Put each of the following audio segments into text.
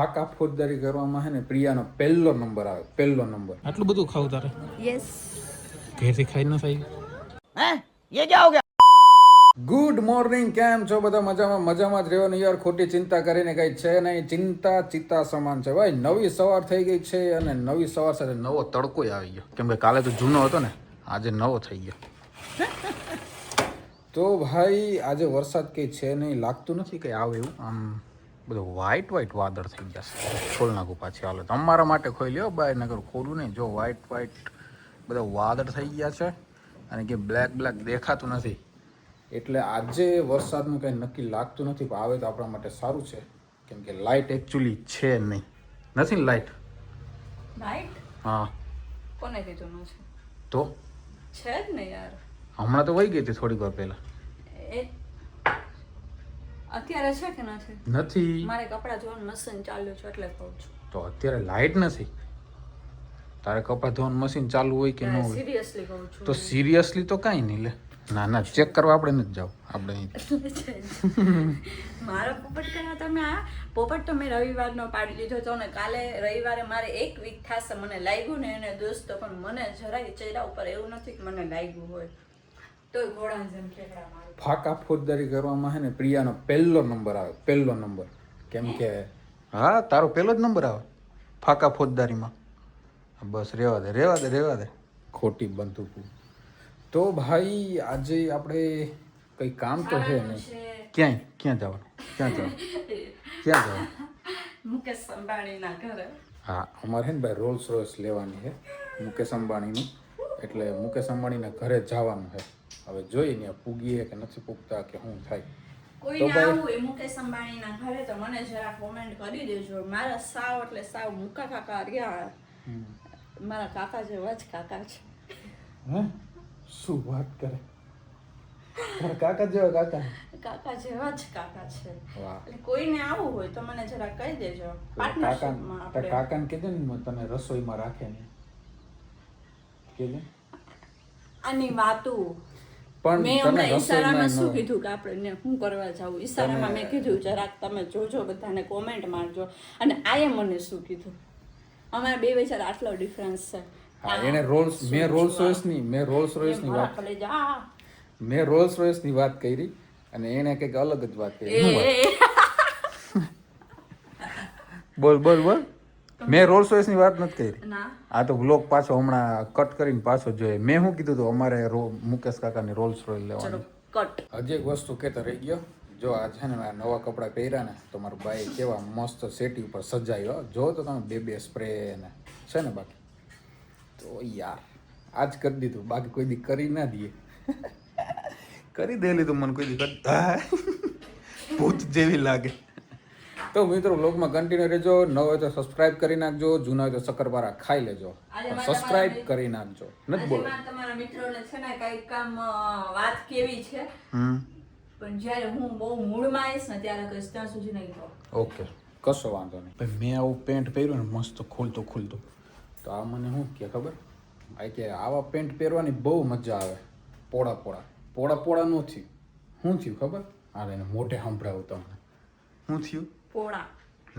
ફાકા ફોજદારી કરવામાં છે ને પ્રિયાનો પહેલો નંબર આવે, પહેલો નંબર. આટલું બધું ખાવું તારે? યસ. ઘેરથી ખાઈ ન થાય? ये क्या हो गया? ગુડ મોર્નિંગ, કેમ છો બધા? મજામાં? મજામાં જ રહેવાનું યાર, ખોટી ચિંતા કરીને કઈ છે નહીં. ચિંતા ચિત્તા સમાન છે ભાઈ. નવી સવાર થઈ ગઈ છે અને નવી સવાર સાથે નવો તડકો આવી ગયો, કેમ કે કાલે તો જૂનો હતો ને, આજે નવો થઈ ગયો. તો ભાઈ આજે વરસાદ કંઈ છે નહીં, લાગતું નથી કંઈ આવે એવું. આમ બધું વ્હાઈટ વ્હાઈટ વાદળ થઈ ગયા છે. ખોલ નાખું પાછી, હાલો તમારા માટે ખોઈ લ્યો ભાઈ, નકર ખોલું નહીં. જો વ્હાઈટ વ્હાઈટ બધા વાદળ થઈ ગયા છે અને કે બ્લેક બ્લેક દેખાતું નથી. એટલે આજે વરસાદનું કંઈ નક્કી લાગતું નથી, પણ આવે તો આપણા માટે સારું છે, કેમ કે લાઇટ એકચ્યુઅલી છે નહીં. નથી ને લાઇટ? લાઈટ હા. કોને કીધું ન છે? તો છે જ ને યાર. હમણાં તો વહી ગઈ હતી થોડીક વાર પહેલા. એ અત્યારે છે કે નથી? નથી. મારે કપડાં ધોવાનું મશીન ચાલ્યું છે એટલે કહું છું. તો અત્યારે લાઇટ નથી, તારે કપડાં ધોવાનું મશીન ચાલુ હોય કે ન હોય? સિરિયસલી કહું છું. તો સિરિયસલી તો કાંઈ નહીં લે. ના ના, ચેક કરવા આપણે નથી જાવ. આપણે મારો પોપટ કરવા તમે આ પોપટ તો મેં રવિવારનો પાડી દીધો હતો ને કાલે રવિવારે મારે 1 વીક થશે મને લાગ્યું ને એને દોસ્તો, પણ મને જરાય ચહેરા ઉપર એવું નથી કે મને લાગ્યું હોય. તોય ઘોડા જેમ ઠેકડા મારું. ફાકા ફોજદારી કરવામાં છે ને પ્રિયાનો પહેલો નંબર આવે, પહેલો નંબર. કેમ કે હા, તારો પહેલો જ નંબર આવે ફાકા ફોજદારીમાં. બસ રહેવા દે, રહેવા દે, રહેવા દે, ખોટી બંદૂકો. તો ભાઈ આજે આપણે કંઈ કામ તો છે નહીં. ક્યાં જવાનું? ક્યાં જવાનું? ક્યાં જવાનું? મુકેશ અંબાણીના ઘરે. હા, અમારે છે ને ભાઈ રોલ્સ રોયસ લેવાની છે મુકેશ અંબાણીની, એટલે મુકેશ અંબાણીના ઘરે જવાનું છે. હવે જોઈએ ને પૂગીએ કે નથી પૂગતા કે શું થાય. કોઈને આવું હોય મુકેશ અંબાણીના ઘરે તો મને જરા કોમેન્ટ કરી દેજો. મારા સાવ એટલે સાવ મુકા કાકા રહ્યા, મારા કાકા જેવા જ કાકા છે. હે? શું વાત કરે? તારા કાકા જેવા કાકા? કાકા જેવા જ કાકા છે. વાહ. એટલે કોઈને આવું હોય તો મને જરા કહી દેજો. પાર્ટનરશિપમાં આપણે કાકાને કીધે ને તને રસોઈમાં રાખે ને કીધે આની વાતો. પણ મેં તને હમણાં ઈશારામાં રસોઈમાં શું કીધું કે આપણે શું કરવા જાવું? ઈશારામાં મેં કીધું જરાક તમે જોજો, બધાને કોમેન્ટ મારજો. અને આયે મને શું કીધું? અમારા બે વચ્ચે આટલો ડિફરન્સ છે. હા, એને રોલ્સ મેં રોલ્સ રોયસની વાત કરી અને એને કંઈક અલગ જ વાત કરી. બોલ બોલ બોલ. મેં રોલ્સ રોયસની વાત નથી કરી. ના આ તો વ્લોગ પાછો હમણાં કટ કરીને પાછો જોઈએ. મેં શું કીધું હતું, અમારે મુકેશ કાકાની રોલ્સ રોયસ લેવાની. કટ. હજી એક વસ્તુ કહેતો રહી ગયો. જો આ છે ને આ નવા કપડાં પહેર્યા ને તો મારું ભાઈ કેવા મસ્ત સેટી ઉપર સજાયો. જો તો તમે બે સ્પ્રે ને છે ને, બાકી તો યાર આજ કરી દીધું, બાકી કોઈ દી કરી ના દઈએ. કરી દે લીધું મને કોઈ દી ભૂત જેવી લાગે. તો મિત્રો વ્લોગમાં કન્ટિન્યુ રહેજો. ન હોય તો સબસ્ક્રાઇબ કરી નાખજો, જૂના હોય તો શક્કરપારા ખાઈ લેજો. સબસ્ક્રાઇબ કરી નાખજો. નથી બોલો તમારા મિત્રોને છે ને કઈક કામ વાત કેવી છે, પણ જ્યારે હું બહુ મૂડમાં આવીશ ને ત્યારે કહીશ, ત્યાં સુધી નહીં કહો. ઓકે, કશો વાંધો નહીં. મેં આવું પેન્ટ પહેર્યું ને મસ્ત ખુલતું તો આ મને શું કે ખબર આ કે આવા પેન્ટ પહેરવાની બહુ મજા આવે. પોળા પોળા ન થયું. શું થયું ખબર? હા, એને મોઢે સંભળાવું તમને. શું થયું? પોળા.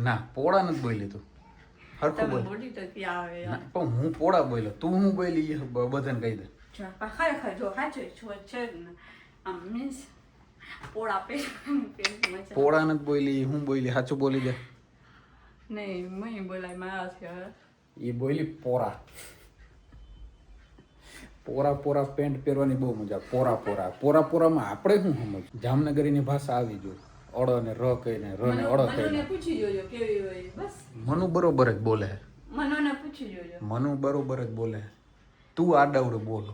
ના, પોળા નથી બોલી તું. હરખું બોલ. બોલી તો ક્યાં આવે યાર. પણ હું પોળા બોલ્યો, તું હું બોલી એ બધાને કહી દે. ખરેખર જો સાચું છે ને આમ મીન્સ પોળા પહેરવાની પોળા નથી બોલી, હું બોલી, સાચું બોલી દે. નહીં મહી બોલાય મારાથી હવે. એ બોલી પોરા પેન્ટ પહેરવાની બહુ મજા. પોરામાં આપણે શું સમજ? જામનગરીની ભાષા આવી જોઈએ. અડ ને ર કહીને, ર ને અડ કહીને. પૂછી જોજો કેવી હોય. બસ મનુ બરોબર જ બોલે. મનોને પૂછી જોજો. મનુ બરોબર જ બોલે. તું આડાવડું બોલો.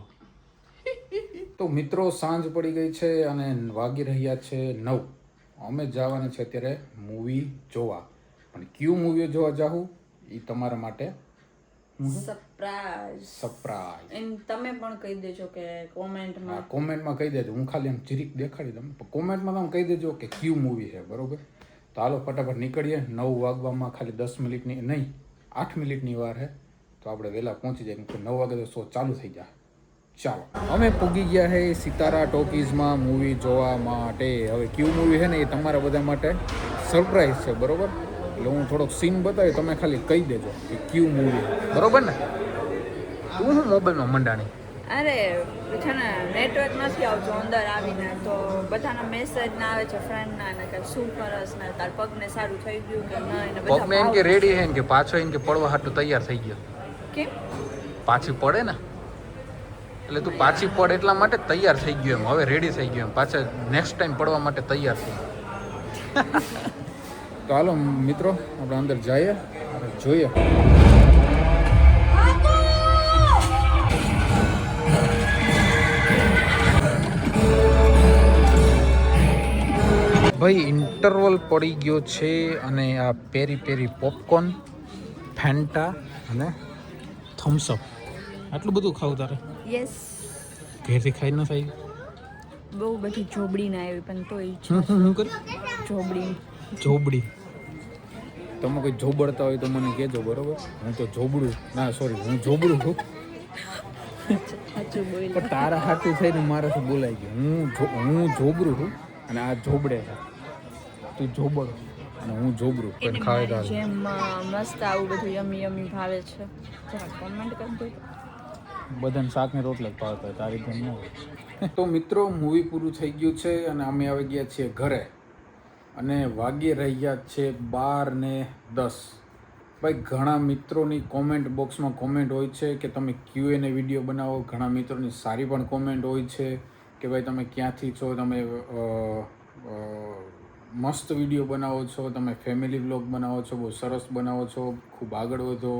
તો મિત્રો સાંજ પડી ગઈ છે અને વાગી રહ્યા છે 9. અમે જવાના છે અત્યારે મૂવી જોવા. પણ કયું મૂવી જોવા જાઉં એ તમારા માટે સરપ્રાઈઝ. એમ તમે પણ કહી દેજો કે કોમેન્ટમાં કહી દેજો. હું ખાલી એમ જીરીક દેખાડી દઉં. કોમેન્ટમાં તમે કહી દેજો કે કયું મૂવી છે, બરોબર? તો હાલો ફટાફટ નીકળીએ. 9 વાગવામાં ખાલી 10 મિનિટની નહીં 8 મિનિટની વાર છે, તો આપણે વહેલા પહોંચી જાય. 9 વાગે તો શો ચાલુ થઈ જાય. ચાલો અમે પૂગી ગયા છે સિતારા ટોકીઝમાં મૂવી જોવા માટે. હવે કયું મૂવી છે ને એ તમારા બધા માટે સરપ્રાઈઝ છે, બરોબર? એટલે હું થોડોક સીન બતાવી, તમે ખાલી કહી દેજો કે કયું મૂવી, બરોબર ને? તું હું મોબાઈલમાં મંડાણી. અરે છે ને નેટવર્ક નથી આવતું અંદર આવીને, તો બધાના મેસેજ ના આવે છે ફ્રેન્ડના ને કે શું કરસ ને તાર પગને સારું થઈ ગયું કે નહીં ને પગને એમ કે રેડી હે ને કે પાછો એમ કે પડવા હાટું તૈયાર થઈ ગયો. કેમ પાછી પડે ને એટલે તું પાછી પડ એટલા માટે તૈયાર થઈ ગયો એમ, હવે રેડી થઈ ગયો એમ, પાછા નેક્સ્ટ ટાઈમ પડવા માટે તૈયાર થઈ. તો હાલો મિત્રો આપણે અંદર જઈએ અને જોઈએ. ભાઈ ઇન્ટરવલ પડી ગયો છે અને આ પેરી પેરી પોપકોર્ન, ફેન્ટા અને થમ્સઅપ આટલું બધું ખાવું તારે? યસ ઘેરથી ખાઈ ન થાય? બહુ બધી જોબડી ના આવી પણ તોય હું કરી જોબડી જોબડી. તમે કોઈ જોબડતા હોય તો મને કહેજો, બરોબર? હું તો જોબડું ના, સોરી, હું જોબડું છું, સાચું બોલ. પણ તારા હાથું થઈને મારાથી બોલાઈ ગયું. હું જોબડું છું અને આ જોબડે છે. તું જોબડ અને હું જોબડું. એને પણ ખાય મારી તો જેમ મસ્ત આવું બધું યમી યમી ભાવે છે, જરા કોમેન્ટ કરી દો. બધાને શાક ને રોટલા જ ભાવતા હોય, તારી જેમ ન હોય. તો મિત્રો મૂવી પૂરું થઈ ગયું છે અને અમે આવી ગયા છીએ ઘરે અને વાગી રહ્યા છે 12:10. ભાઈ ઘણા મિત્રોની કોમેન્ટ બોક્સમાં કોમેન્ટ હોય છે કે તમે Q&A વિડીયો બનાવો, ઘણા મિત્રોની સારી પણ કોમેન્ટ હોય છે કે ભાઈ તમે ક્યાંથી છો, તમે મસ્ત વિડીયો બનાવો છો, તમે ફેમિલી વ્લોગ બનાવો છો, બહુ સરસ બનાવો છો, ખૂબ આગળ વધો.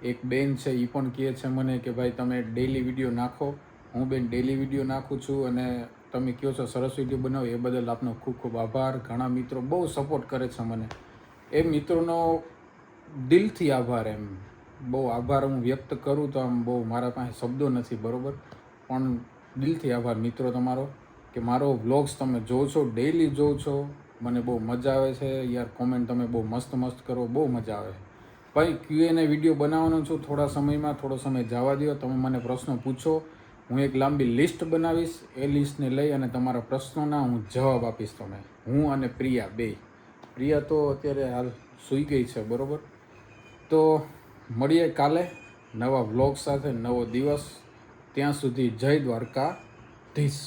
એક બેન છે એ પણ કહે છે મને કે ભાઈ તમે ડેઈલી વિડીયો નાખો. હું બેન ડેઈલી વિડીયો નાખું છું અને તમે કહો છો સરસ વિડીયો બનાવો, એ બદલ આપનો ખૂબ ખૂબ આભાર. ઘણા મિત્રો બહુ સપોર્ટ કરે છે મને, એ મિત્રોનો દિલથી આભાર. એમ બહુ આભાર હું વ્યક્ત કરું તો આમ બહુ મારા પાસે શબ્દો નથી, બરાબર? પણ દિલથી આભાર મિત્રો તમારો કે મારો વ્લોગ્સ તમે જોવો છો, ડેઈલી જોવો છો, મને બહુ મજા આવે છે યાર. કોમેન્ટ તમે બહુ મસ્ત મસ્ત કરો, બહુ મજા આવે. ભાઈ Q&A વિડીયો બનાવવાનો છું થોડા સમયમાં, થોડો સમય જવા દો. તમે મને પ્રશ્નો પૂછો, હું એક લાંબી લિસ્ટ બનાવીશ, એ લિસ્ટને લઈ અને તમારા પ્રશ્નોના હું જવાબ આપીશ. તમે, હું અને પ્રિયા બે. પ્રિયા તો અત્યારે હાલ સૂઈ ગઈ છે, બરાબર? તો મળીએ કાલે નવા વ્લોગ સાથે, નવો દિવસ. ત્યાં સુધી જય દ્વારકાધીશ.